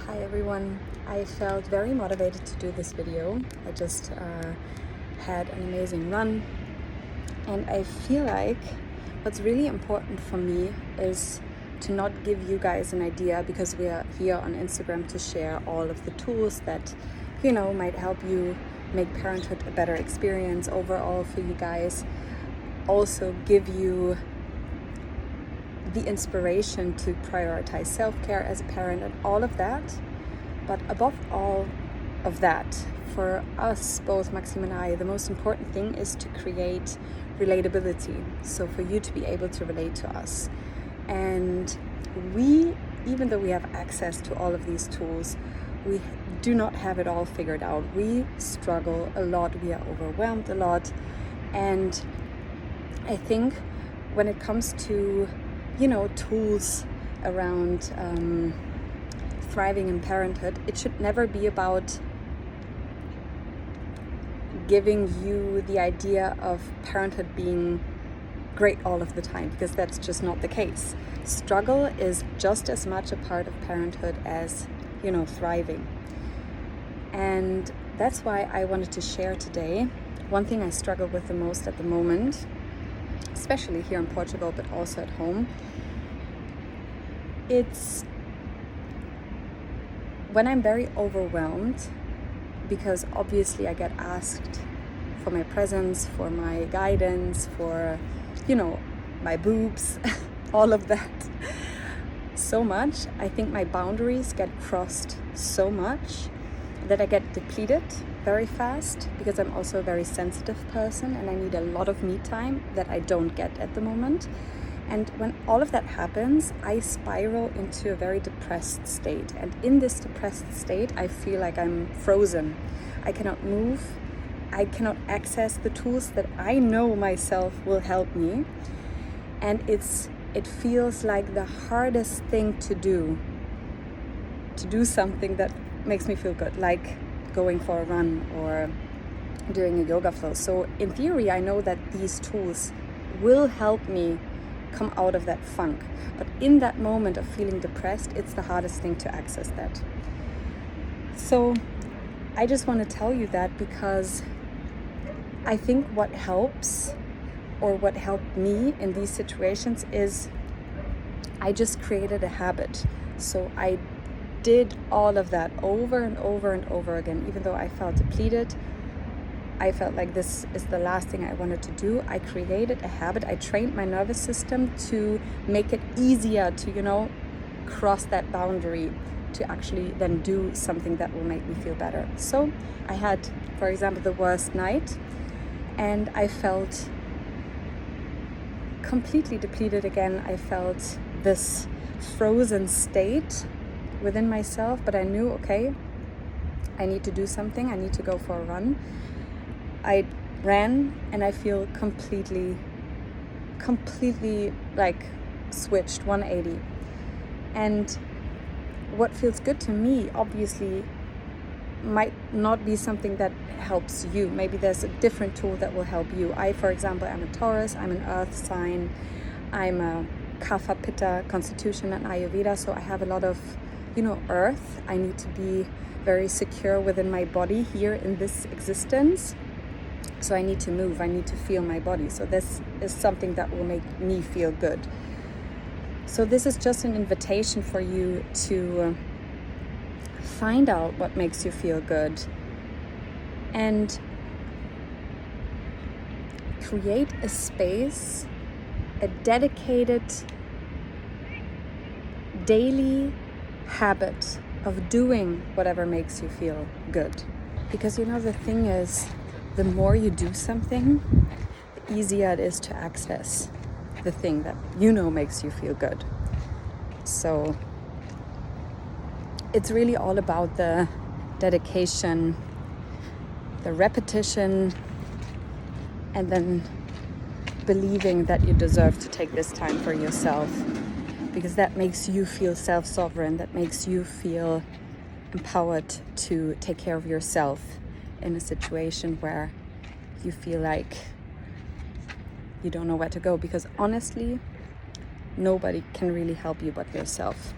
Hi everyone, I felt very motivated to do this video. I just had an amazing run, and I feel like what's really important for me is to not give you guys an idea, because we are here on Instagram to share all of the tools that might help you make parenthood a better experience overall for you guys. Also give you the inspiration to prioritize self-care as a parent and all of that. But above all of that, for us, both Maxime and I, the most important thing is to create relatability. So for you to be able to relate to us. And we, even though we have access to all of these tools, we do not have it all figured out. We struggle a lot, we are overwhelmed a lot. And I think when it comes to tools around thriving in parenthood, it should never be about giving you the idea of parenthood being great all of the time, because that's just not the case. Struggle is just as much a part of parenthood as thriving. And that's why I wanted to share today one thing I struggle with the most at the moment, especially here in Portugal, but also at home. It's when I'm very overwhelmed, because obviously I get asked for my presence, for my guidance, for, my boobs, all of that. So much. I think my boundaries get crossed so much that I get depleted very fast, because I'm also a very sensitive person and I need a lot of me time that I don't get at the moment. And when all of that happens, I spiral into a very depressed state. And in this depressed state, I feel like I'm frozen. I cannot move. I cannot access the tools that I know myself will help me. And it feels like the hardest thing to do something that makes me feel good, like going for a run or doing a yoga flow. So in theory, I know that these tools will help me come out of that funk. But in that moment of feeling depressed, it's the hardest thing to access that. So I just want to tell you that, because I think what helps, or what helped me in these situations, is I just created a habit. So I did all of that over and over and over again. Even though I felt depleted, I felt like this is the last thing I wanted to do. I created a habit. I trained my nervous system to make it easier to, cross that boundary, to actually then do something that will make me feel better. So I had, for example, the worst night, and I felt completely depleted again. I felt this frozen state within myself, but I knew, okay, I need to do something. I need to go for a run. I ran and I feel completely like switched 180. And what feels good to me obviously might not be something that helps you. Maybe there's a different tool that will help you. I, for example, am a Taurus. I'm an earth sign. I'm a Kapha Pitta constitution and Ayurveda. So I have a lot of, earth. I need to be very secure within my body here in this existence. So I need to move, I need to feel my body. So this is something that will make me feel good. So this is just an invitation for you to find out what makes you feel good and create a space, a dedicated daily habit of doing whatever makes you feel good. Because the thing is, the more you do something, the easier it is to access the thing that makes you feel good. So it's really all about the dedication, the repetition, and then believing that you deserve to take this time for yourself, because that makes you feel self-sovereign, that makes you feel empowered to take care of yourself in a situation where you feel like you don't know where to go. Because honestly, nobody can really help you but yourself.